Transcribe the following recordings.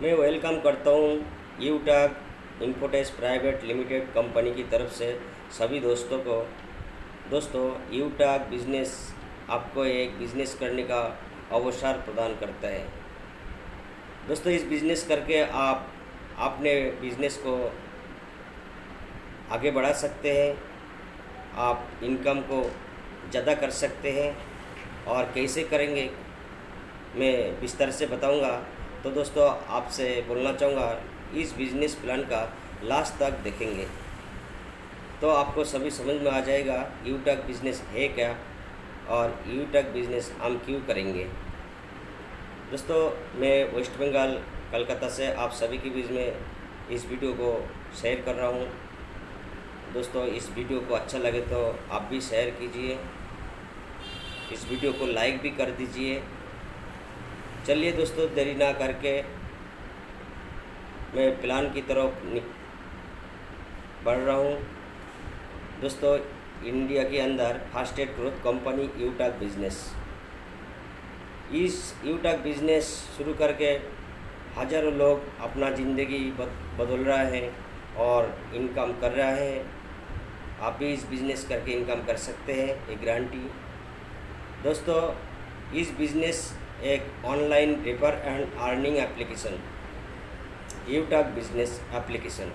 मैं वेलकम करता हूँ यूटैक इन्फोटेक प्राइवेट लिमिटेड कंपनी की तरफ से सभी दोस्तों को। दोस्तों, यूटैक बिजनेस आपको एक बिज़नेस करने का अवसर प्रदान करता है। दोस्तों, इस बिज़नेस करके आप अपने बिज़नेस को आगे बढ़ा सकते हैं, आप इनकम को ज़्यादा कर सकते हैं। और कैसे करेंगे मैं विस्तार से बताऊंगा। तो दोस्तों, आपसे बोलना चाहूँगा, इस बिज़नेस प्लान का लास्ट तक देखेंगे तो आपको सभी समझ में आ जाएगा यूटैक बिज़नेस है क्या और यूटैक बिज़नेस हम क्यों करेंगे। दोस्तों, मैं वेस्ट बंगाल कलकत्ता से आप सभी के बीच में इस वीडियो को शेयर कर रहा हूँ। दोस्तों, इस वीडियो को अच्छा लगे तो आप भी शेयर कीजिए, इस वीडियो को लाइक भी कर दीजिए। चलिए दोस्तों, देरी ना करके मैं प्लान की तरफ बढ़ रहा हूँ। दोस्तों, इंडिया के अंदर फास्टेस्ट ग्रोथ कंपनी यूटैक बिज़नेस। इस यूटैक बिज़नेस शुरू करके हज़ारों लोग अपना ज़िंदगी बदल रहा है और इनकम कर रहा है। आप भी इस बिज़नेस करके इनकम कर सकते हैं, एक गारंटी। दोस्तों, इस बिज़नेस एक online refer and earning application, यूटैक बिजनेस एप्लीकेशन।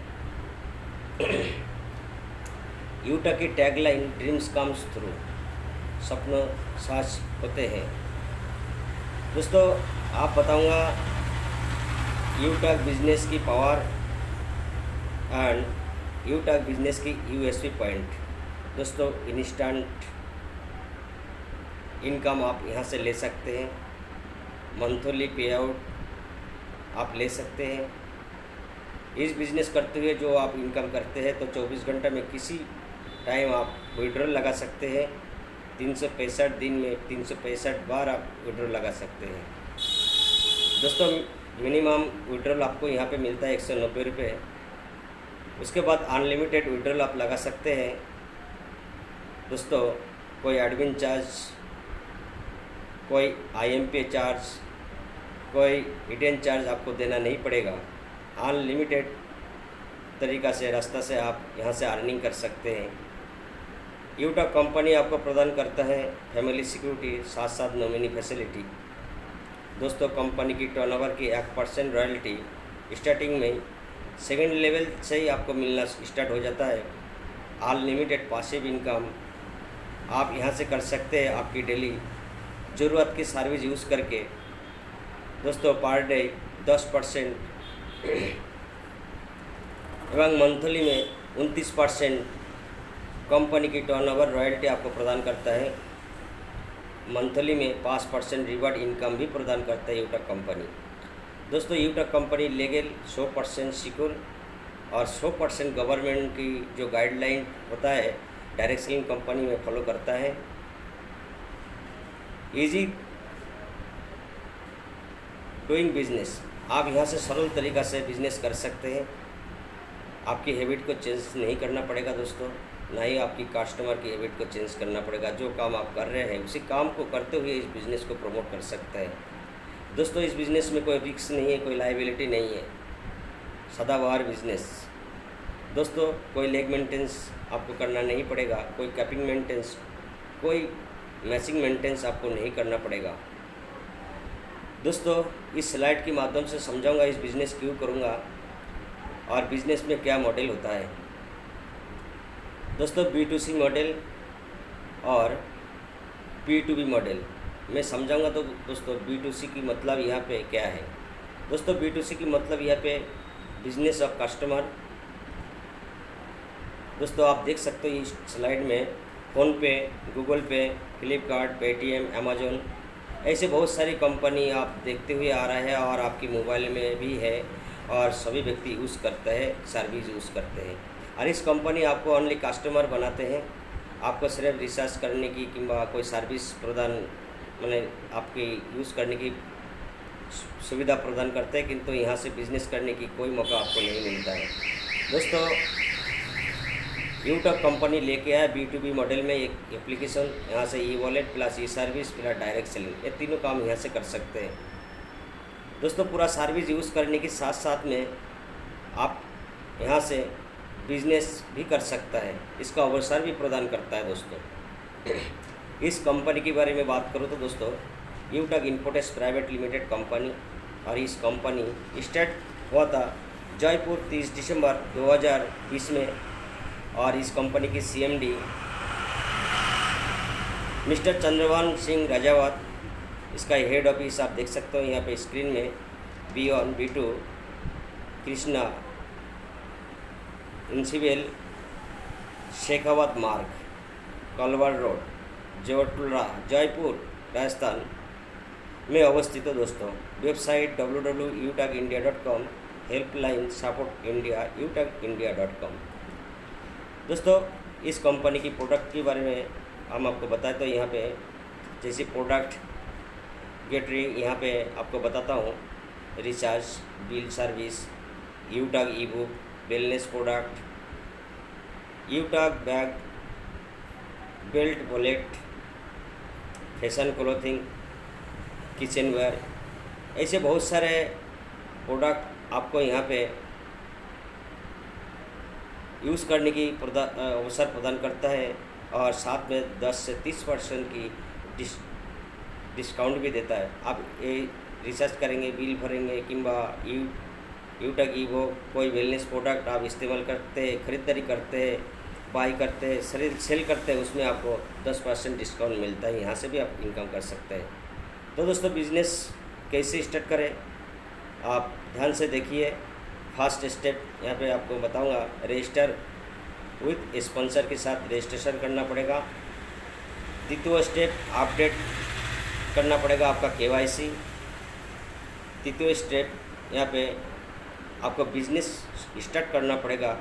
यूटैक की टैगलाइन ड्रीम्स कम्स थ्रू, सपनों सच होते हैं। दोस्तों, आप बताऊंगा यूटैक बिजनेस की पावर एंड यूटैक बिजनेस की यूएसपी पॉइंट। दोस्तों, इंस्टेंट इनकम आप यहां से ले सकते हैं, मंथली पे आउट आप ले सकते हैं। इस बिज़नेस करते हुए जो आप इनकम करते हैं तो 24 घंटे में किसी टाइम आप विड्रॉल लगा सकते हैं। 365 दिन में 365 बार आप विड्रॉल लगा सकते हैं। दोस्तों, मिनिमम विड्रॉल आपको यहाँ पे मिलता है 190 रुपये। उसके बाद अनलिमिटेड विड्रॉल आप लगा सकते हैं। दोस्तों, कोई एडमिन चार्ज, कोई आईएमपी चार्ज, कोई हिडन चार्ज आपको देना नहीं पड़ेगा। अनलिमिटेड तरीक़ा से रास्ता से आप यहां से अर्निंग कर सकते हैं। यूटैक कंपनी आपको प्रदान करता है फैमिली सिक्योरिटी, साथ साथ नॉमिनी फैसिलिटी। दोस्तों, कंपनी की टर्नओवर की 1% रॉयल्टी स्टार्टिंग में सेकेंड लेवल से ही आपको मिलना स्टार्ट हो जाता है। अनलिमिटेड पासिव इनकम आप यहां से कर सकते हैं आपकी डेली ज़रूरत की सर्विस यूज़ करके। दोस्तों, पर डे 10% एवं मंथली में 29% कंपनी की टर्नओवर रॉयल्टी आपको प्रदान करता है। मंथली में 5% रिवार्ड इनकम भी प्रदान करता है यूटैक कंपनी। दोस्तों, यूटैक कंपनी लीगल 100% सिक्योर और 100% गवर्नमेंट की जो गाइडलाइन होता है डायरेक्ट सेलिंग कंपनी में फॉलो करता है। ईजी डूइंग बिजनेस, आप यहाँ से सरल तरीक़ा से बिज़नेस कर सकते हैं। आपकी हैबिट को चेंज नहीं करना पड़ेगा दोस्तों, ना ही आपकी कस्टमर की हैबिट को चेंज करना पड़ेगा। जो काम आप कर रहे हैं उसी काम को करते हुए इस बिज़नेस को प्रमोट कर सकते हैं। दोस्तों, इस बिज़नेस में कोई रिस्क नहीं है, कोई लायबिलिटी नहीं है, सदाबहार बिज़नेस। दोस्तों, कोई लेग मेंटेनेंस आपको करना नहीं पड़ेगा, कोई कैपिंग मेंटेनेंस, कोई मैचिंग मेंटेनेंस आपको नहीं करना पड़ेगा। दोस्तों, इस स्लाइड के माध्यम से समझाऊंगा इस बिज़नेस क्यों करूंगा और बिज़नेस में क्या मॉडल होता है। दोस्तों, B2C मॉडल और B2B मॉडल मैं समझाऊंगा। तो दोस्तों, B2C की मतलब यहाँ पे क्या है। दोस्तों, B2C की मतलब यहाँ पे बिजनेस ऑफ कस्टमर। दोस्तों, आप देख सकते हो इस स्लाइड में फ़ोनपे, गूगल पे, फ्लिपकार्ट, पेटीएम, अमेज़न, ऐसे बहुत सारी कंपनी आप देखते हुए आ रहा है और आपकी मोबाइल में भी है और सभी व्यक्ति यूज़ करते हैं, सर्विस यूज़ करते हैं। और इस कंपनी आपको ओनली कस्टमर बनाते हैं, आपको सिर्फ रिचार्ज करने की किंवा कोई सर्विस प्रदान मैंने आपकी यूज़ करने की सुविधा प्रदान करते हैं, किंतु यहाँ से बिज़नेस करने की कोई मौका आपको नहीं मिलता है। दोस्तों, यूटैक कंपनी लेके आया B2B मॉडल में एक एप्लीकेशन। यहाँ से ई वॉलेट प्लस ई सर्विस प्लस डायरेक्ट सेलिंग, ये तीनों काम यहाँ से कर सकते हैं। दोस्तों पूरा सर्विस यूज़ करने के साथ साथ में आप यहाँ से बिजनेस भी कर सकता है, इसका अवसर भी प्रदान करता है दोस्तों। इस कंपनी के बारे में बात करूँ तो दोस्तों यूटक इन्फोटेक प्राइवेट लिमिटेड कंपनी, और इस कंपनी स्टार्ट हुआ था जयपुर 30 दिसंबर 2020 में, और इस कंपनी के CMD मिस्टर चंद्रभान सिंह राजावत, इसका हेड ऑफिस आप देख सकते हो यहाँ पे स्क्रीन में, B1 B2 कृष्णा इंसिवेल शेखावत मार्ग, कलवर रोड, जोटुल्ला, जयपुर राजस्थान में अवस्थित है दोस्तों। Website www.utukindia.com, helpline support India utukindia.com। दोस्तों इस कंपनी की प्रोडक्ट के बारे में हम आपको बताएं तो यहाँ पे जैसे प्रोडक्ट गेटरी यहाँ पे आपको बताता हूँ, रिचार्ज, बिल सर्विस, यूटक ई बुक, वेलनेस प्रोडक्ट, यूटक bag, belt wallet, fashion clothing, kitchenware, ऐसे बहुत सारे प्रोडक्ट आपको यहाँ पे यूज़ करने की अवसर प्रदान करता है, और साथ में 10 से 30% की डिस्काउंट भी देता है। आप ये रिसर्च करेंगे, बिल भरेंगे, किंवा यूटक ई वो कोई वेलनेस प्रोडक्ट आप इस्तेमाल करते हैं, ख़रीदारी करते हैं, बाई करते हैं, सेल करते हैं, उसमें आपको 10% डिस्काउंट मिलता है। यहाँ से भी आप इनकम कर सकते हैं। तो दोस्तों बिज़नेस कैसे स्टार्ट करें आप ध्यान से देखिए। फर्स्ट स्टेप यहाँ पे आपको बताऊँगा, रजिस्टर विथ स्पॉन्सर के साथ रजिस्ट्रेशन करना पड़ेगा। द्वितीय स्टेप अपडेट करना पड़ेगा आपका KYC। तृतीय स्टेप यहाँ पे आपको बिजनेस स्टार्ट करना पड़ेगा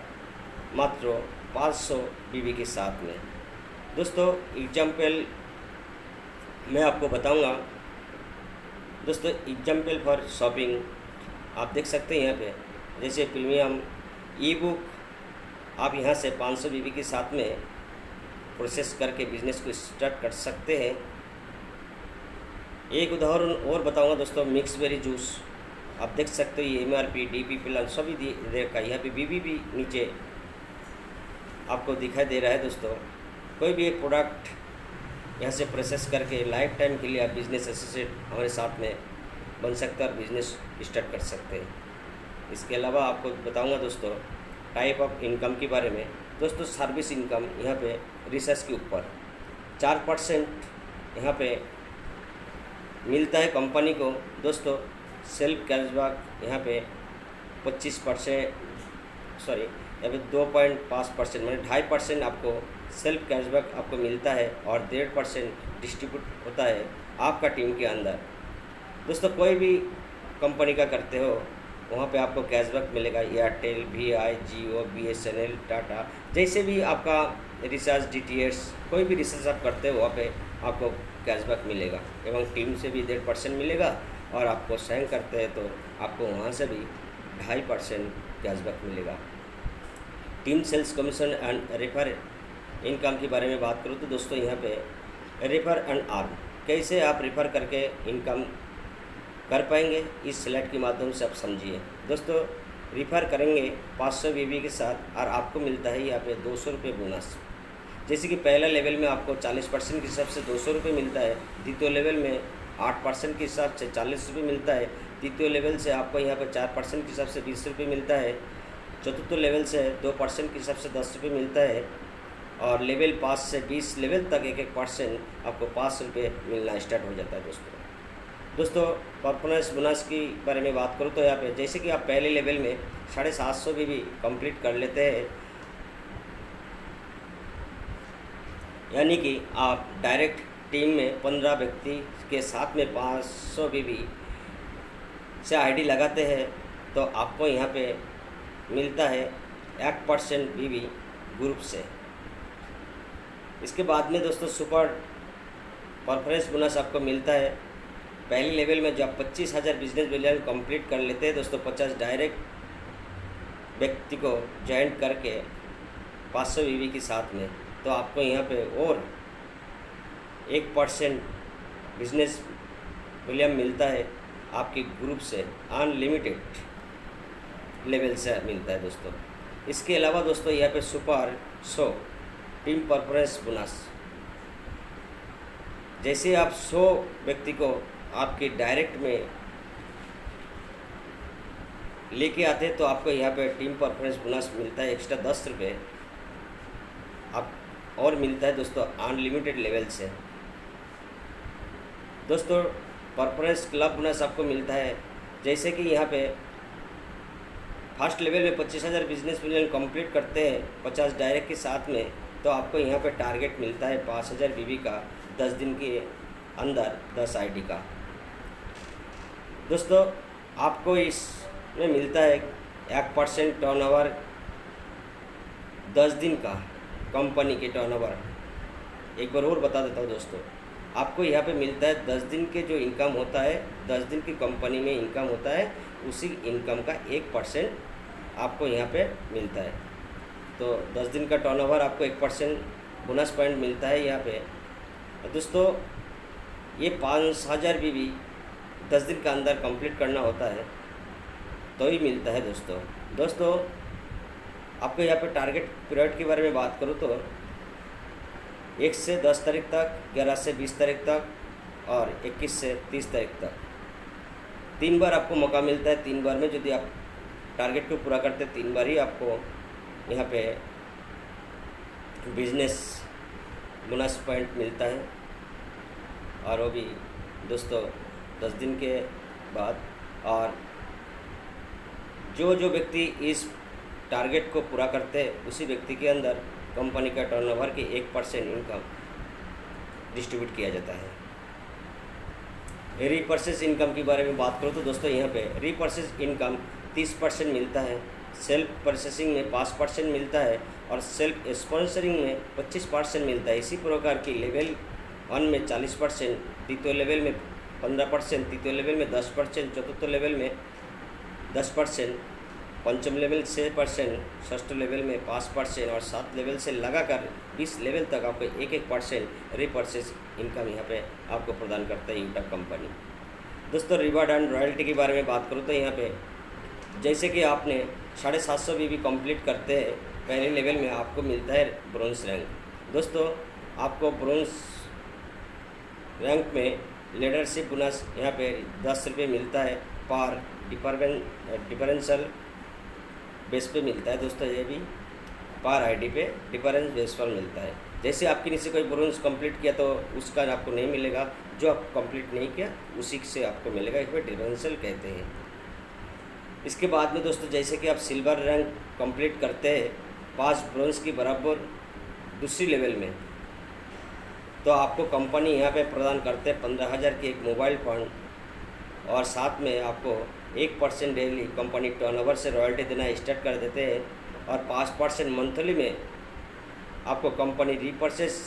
मात्र 500 BV के साथ में। दोस्तों एग्जाम्पल मैं आपको बताऊंगा। दोस्तों एग्जाम्पल फॉर शॉपिंग आप देख सकते हैं यहाँ पे, जैसे प्रीमियम ई बुक आप यहाँ से 500 BV के साथ में प्रोसेस करके बिजनेस को स्टार्ट कर सकते हैं। एक उदाहरण और बताऊंगा दोस्तों, मिक्स बेरी जूस आप देख सकते हो, ये MRP DP प्लान सभी दे का यहाँ पे BV भी नीचे आपको दिखाई दे रहा है। दोस्तों कोई भी एक प्रोडक्ट यहाँ से प्रोसेस करके लाइफ टाइम के लिए आप बिज़नेस एसोसिएट हमारे साथ में बन सकते हैं और बिज़नेस स्टार्ट कर सकते हैं। इसके अलावा आपको बताऊंगा दोस्तों टाइप ऑफ इनकम के बारे में। दोस्तों सर्विस इनकम यहाँ पे रिसर्च के ऊपर 4% यहाँ पे मिलता है कंपनी को। दोस्तों सेल्फ कैशबैक यहाँ पे 25%, सॉरी यहाँ पे 2.5% मैंने 2.5% आपको सेल्फ कैशबैक आपको मिलता है, और 1.5% डिस्ट्रीब्यूट होता है आपका टीम के अंदर। दोस्तों कोई भी कंपनी का करते हो वहाँ पे आपको कैशबैक मिलेगा। एयरटेल, VI, जियो, BSNL, टाटा, जैसे भी आपका रिचार्ज DTH कोई भी रिचार्ज आप करते हो वहाँ पे आपको कैशबैक मिलेगा, एवं टीम से भी 1.5% मिलेगा, और आपको साइन करते हैं तो आपको वहाँ से भी 2.5% कैशबैक मिलेगा। Team sales commission and refer income के बारे में बात करूँ तो दोस्तों यहाँ पे रेफर एंड अर्न कैसे आप रेफर करके इनकम कर पाएंगे, इस स्लाइड के माध्यम से आप समझिए। दोस्तों रेफर करेंगे 500 BV के साथ, और आपको मिलता है यहाँ पे 200 रुपये बोनस। जैसे कि पहला लेवल में आपको 40% के हिसाब से 200 रुपये मिलता है, द्वितीय लेवल में 8% के हिसाब से 40 रुपये मिलता है, तृतीय लेवल से आपको यहाँ पर 4% के हिसाब से 20 रुपये मिलता है, चतुर्थ लेवल से 2% के हिसाब से 10 रुपये मिलता है, और लेवल 5 से 20 लेवल तक 1% आपको 5 रुपये मिलना स्टार्ट हो जाता है। दोस्तों परफॉर्मेंस बोनस की बारे में बात करूँ तो यहाँ पे जैसे कि आप पहले लेवल में 750 BV कंप्लीट कर लेते हैं, यानी कि आप डायरेक्ट टीम में 15 व्यक्ति के साथ में 500 BV से ID लगाते हैं तो आपको यहाँ पे मिलता है 1% BV ग्रुप से। इसके बाद में दोस्तों सुपर परफॉर्मेंस बोनस आपको मिलता है। पहले लेवल में जब 25,000 बिजनेस वैल्यू कंप्लीट कर लेते हैं दोस्तों, 50 डायरेक्ट व्यक्ति को ज्वाइन करके 500 BV के साथ में, तो आपको यहाँ पे और 1% बिजनेस वैल्यू मिलता है। आपकी ग्रुप से अनलिमिटेड लेवल से मिलता है दोस्तों। इसके अलावा दोस्तों यहाँ पे सुपर 100 टीम परफॉर्मेंस बोनस, जैसे आप 100 व्यक्ति को आपके डायरेक्ट में लेके आते हैं तो आपको यहाँ पे टीम परफॉर्मेंस बोनस मिलता है एक्स्ट्रा 10 रुपये आप और मिलता है दोस्तों अनलिमिटेड लेवल से। दोस्तों परफॉर्मेंस क्लब बोनस आपको मिलता है, जैसे कि यहाँ पे फर्स्ट लेवल में 25,000 बिजनेस मिलियन कंप्लीट करते हैं 50 डायरेक्ट के साथ में, तो आपको यहाँ पे टारगेट मिलता है 5,000 बीबी का 10 दिन के अंदर 10 आईडी का। दोस्तों आपको इसमें मिलता है 1% टर्नओवर 10 दिन का कंपनी के टर्नओवर। एक बार और बता देता हूँ दोस्तों, आपको यहाँ पे मिलता है 10 दिन के जो इनकम होता है, 10 दिन की कंपनी में इनकम होता है, उसी इनकम का 1% आपको यहाँ पे मिलता है। तो 10 दिन का टर्नओवर आपको 1% बोनस पॉइंट मिलता है यहाँ पे। दोस्तों ये 5,000 बीबी 10 दिन का अंदर कंप्लीट करना होता है तो ही मिलता है दोस्तों आपको यहाँ पे टारगेट पीरियड के बारे में बात करूँ तो 1 से 10 तारीख तक, 11 से 20 तारीख तक और 21 से 30 तारीख तक 3 बार आपको मौका मिलता है। 3 बार में यदि आप टारगेट को पूरा करते 3 बार ही आपको यहाँ पे बिजनेस बोनस पॉइंट मिलता है, और वो भी दोस्तों 10 दिन के बाद। और जो व्यक्ति इस टारगेट को पूरा करते हैं उसी व्यक्ति के अंदर कंपनी का टर्नओवर के 1% इनकम डिस्ट्रीब्यूट किया जाता है। रीपर्चेस इनकम के बारे में बात करो तो दोस्तों यहाँ पे रीपर्चेस इनकम 30% मिलता है, सेल्फ परचेसिंग में 5% मिलता है और सेल्फ स्पॉन्सरिंग में 25% मिलता है। इसी प्रकार की लेवल 1 में 40%, द्वितीय लेवल में 15%, तृतीय लेवल में 10%, चतुर्थ लेवल में 10%, पंचम लेवल 6%, षष्ठ लेवल में 5% और 7 लेवल से लगाकर 20 लेवल तक आपको 1% रीपर्चेस इनकम यहाँ पे आपको प्रदान करता है यूटक कंपनी। दोस्तों रिवार्ड एंड रॉयल्टी के बारे में बात करूँ तो यहाँ पे जैसे कि आपने 750 बीबी कंप्लीट करते हैं पहले लेवल में आपको मिलता है ब्रोंज रैंक। दोस्तों आपको ब्रोंज रैंक में लीडरशिप बोनस यहाँ पे 10 रुपये मिलता है पर डिफरेंशियल बेस पे मिलता है। दोस्तों ये भी पर आईडी पे डिफरेंस बेस पर मिलता है। जैसे आपके नीचे कोई ब्रोंज कंप्लीट किया तो उसका आपको नहीं मिलेगा, जो आप कंप्लीट नहीं किया उसी से आपको मिलेगा, इसमें डिफरेंशियल कहते हैं। इसके बाद में दोस्तों जैसे कि आप सिल्वर रैंक कंप्लीट करते हैं 5 ब्रोंज की बराबर दूसरी लेवल में, तो आपको कंपनी यहाँ पे प्रदान करते हैं 15,000 की एक मोबाइल फंड और साथ में आपको 1% डेली कंपनी टर्नओवर से रॉयल्टी देना स्टार्ट कर देते हैं और 5% मंथली में आपको कंपनी रीपर्चेस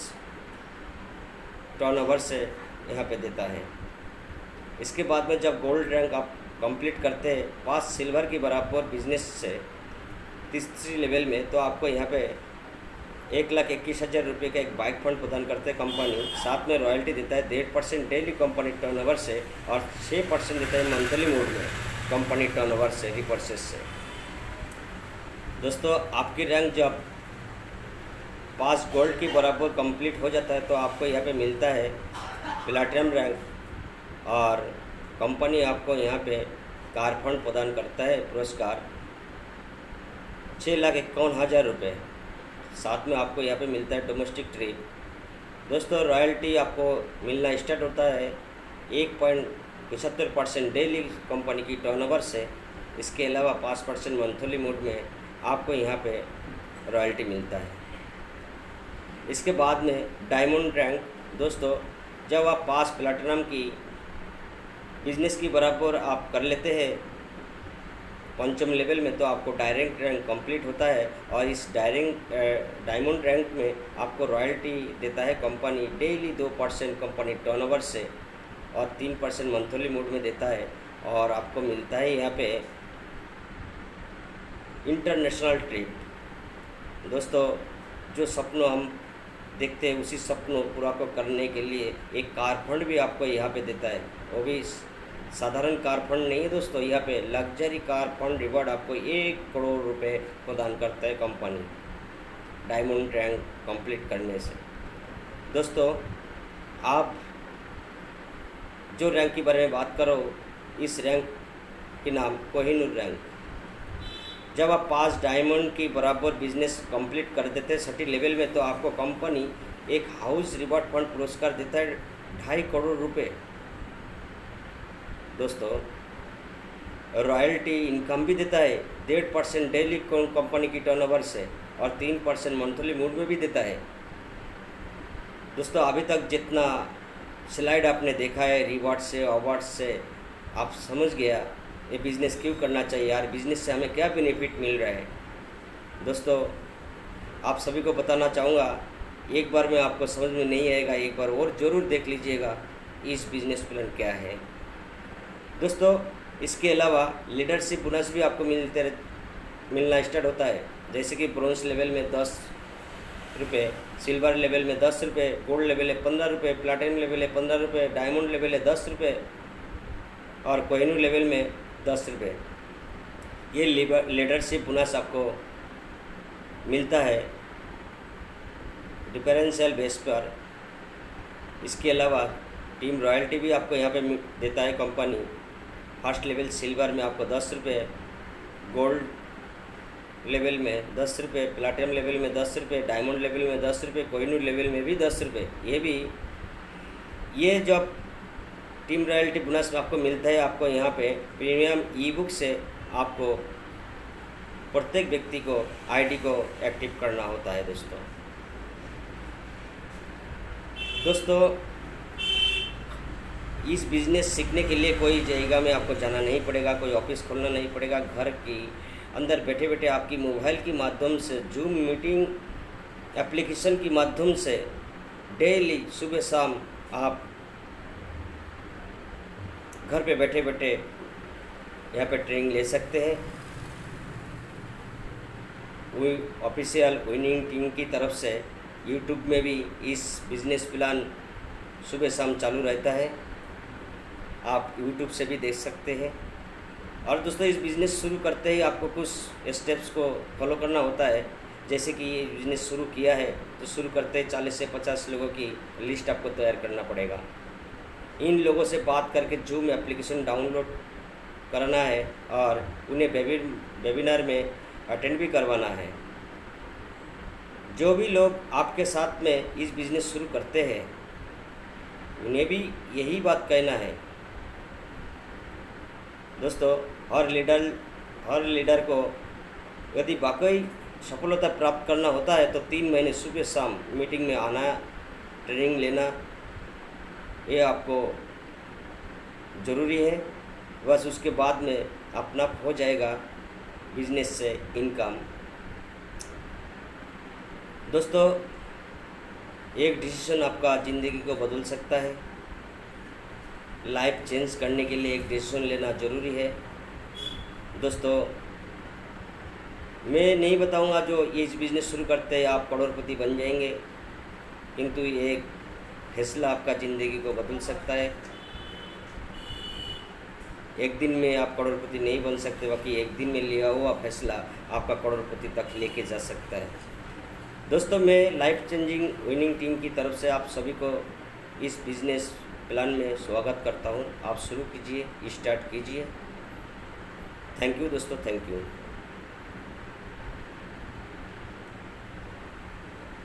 टर्नओवर से यहाँ पे देता है। इसके बाद में जब गोल्ड रैंक आप कंप्लीट करते हैं 5 सिल्वर की बराबर बिजनेस से तीसरी लेवल में, तो आपको यहाँ पे 1,21,000 रुपये का एक बाइक फंड प्रदान करते हैं कंपनी, साथ में रॉयल्टी देता है 1.5% डेली कंपनी टर्नओवर से और 6% देता है मंथली मोड में कंपनी टर्नओवर से रीपर्चेस से। दोस्तों आपकी रैंक जब 5 गोल्ड की बराबर कंप्लीट हो जाता है तो आपको यहाँ पे मिलता है प्लैटिनम रैंक और कंपनी आपको यहाँ पे कार फंड प्रदान करता है पुरस्कार 6,51,000 रुपये, साथ में आपको यहाँ पे मिलता है डोमेस्टिक ट्रिप। दोस्तों रॉयल्टी आपको मिलना स्टार्ट होता है 1.75% डेली कंपनी की टर्नओवर से। इसके अलावा 5% मंथली मोड में आपको यहाँ पे रॉयल्टी मिलता है। इसके बाद में डायमंड रैंक, दोस्तों जब आप 5 प्लैटिनम की बिजनेस की बराबर आप कर लेते हैं पंचम लेवल में, तो आपको डायरेक्ट रैंक कंप्लीट होता है और इस डायमंड रैंक में आपको रॉयल्टी देता है कंपनी डेली 2% कंपनी टर्नओवर से और 3% मंथली मोड में देता है। और आपको मिलता है यहाँ पे इंटरनेशनल ट्रिप। दोस्तों जो सपनों हम देखते हैं उसी सपनों पूरा को करने के लिए एक कार फंड भी आपको यहाँ पे देता है, वो भी साधारण कार फंड नहीं है दोस्तों, यहाँ पे लग्जरी कार फंड रिवॉर्ड आपको 1 करोड़ रुपए प्रदान करता है कंपनी डायमंड रैंक कंप्लीट करने से। दोस्तों आप जो रैंक के बारे में बात करो, इस रैंक के नाम कोहिनूर रैंक। जब आप 5 डायमंड की बराबर बिजनेस कंप्लीट कर देते हैं 30 लेवल में, तो आपको कंपनी एक हाउस रिवॉर्ड फंड पुरस्कार देता है 2.5 करोड़ रुपए। दोस्तों रॉयल्टी इनकम भी देता है 1.5% डेली कंपनी की टर्नओवर से और 3% मंथली मूड में भी देता है। दोस्तों अभी तक जितना स्लाइड आपने देखा है रिवॉर्ड से अवार्ड से, आप समझ गया ये बिज़नेस क्यों करना चाहिए यार, बिज़नेस से हमें क्या बेनिफिट मिल रहा है। दोस्तों आप सभी को बताना चाहूँगा, एक बार में आपको समझ में नहीं आएगा, एक बार और ज़रूर देख लीजिएगा इस बिज़नेस प्लान क्या है। दोस्तों इसके अलावा लीडरशिप बोनस भी आपको मिलना स्टार्ट होता है, जैसे कि ब्रोंज लेवल में 10 रुपये, सिल्वर लेवल में 10 रुपये, गोल्ड लेवल है 15 रुपये, प्लैटिनम लेवल है 15 रुपये, डायमंड लेवल है 10 रुपये और कोहिनूर लेवल में 10 रुपये। ये लीडरशिप बोनस आपको मिलता है डिफरेंशियल बेस पर। इसके अलावा टीम रॉयल्टी भी आपको यहाँ पे देता है कंपनी। फर्स्ट लेवल सिल्वर में आपको 10 रुपये, गोल्ड लेवल में 10 रुपये, प्लैटिनम लेवल में 10 रुपये, डायमंड लेवल में 10 रुपये, कोहिनूर लेवल में भी 10 रुपये। ये जब टीम रॉयल्टी बोनस आपको मिलता है, आपको यहाँ पे प्रीमियम ई बुक से आपको प्रत्येक व्यक्ति को आईडी को एक्टिव करना होता है। दोस्तों इस बिज़नेस सीखने के लिए कोई जगह में आपको जाना नहीं पड़ेगा, कोई ऑफिस खोलना नहीं पड़ेगा। घर की अंदर बैठे बैठे आपकी मोबाइल के माध्यम से जूम मीटिंग एप्लीकेशन के माध्यम से डेली सुबह शाम आप घर पे बैठे बैठे यहाँ पे ट्रेनिंग ले सकते हैं। ऑफिशियल विनिंग टीम की तरफ से यूट्यूब में भी इस बिज़नेस प्लान सुबह शाम चालू रहता है, आप यूट्यूब से भी देख सकते हैं। और दोस्तों इस बिज़नेस शुरू करते ही आपको कुछ स्टेप्स को फॉलो करना होता है। जैसे कि ये बिज़नेस शुरू किया है तो शुरू करते ही 40 से 50 लोगों की लिस्ट आपको तैयार करना पड़ेगा। इन लोगों से बात करके जूम एप्लीकेशन डाउनलोड करना है और उन्हें वेबिनार में अटेंड भी करवाना है। जो भी लोग आपके साथ में इस बिज़नेस शुरू करते हैं उन्हें भी यही बात कहना है। दोस्तों हर लीडर को यदि वाकई सफलता प्राप्त करना होता है तो 3 महीने सुबह शाम मीटिंग में आना, ट्रेनिंग लेना, ये आपको ज़रूरी है। बस उसके बाद में अपना हो जाएगा बिजनेस से इनकम। दोस्तों एक डिसीजन आपका ज़िंदगी को बदल सकता है। लाइफ चेंज करने के लिए एक डिसीजन लेना ज़रूरी है। दोस्तों मैं नहीं बताऊंगा जो ये इस बिज़नेस शुरू करते हैं आप करोड़पति बन जाएंगे, किंतु ये एक फैसला आपका ज़िंदगी को बदल सकता है। एक दिन में आप करोड़पति नहीं बन सकते, बाकी एक दिन में लिया हुआ फैसला आपका करोड़पति तक लेके जा सकता है। दोस्तों मैं लाइफ चेंजिंग विनिंग टीम की तरफ से आप सभी को इस बिज़नेस प्लान में स्वागत करता हूं। आप शुरू कीजिए, स्टार्ट कीजिए। थैंक यू दोस्तों, थैंक यू।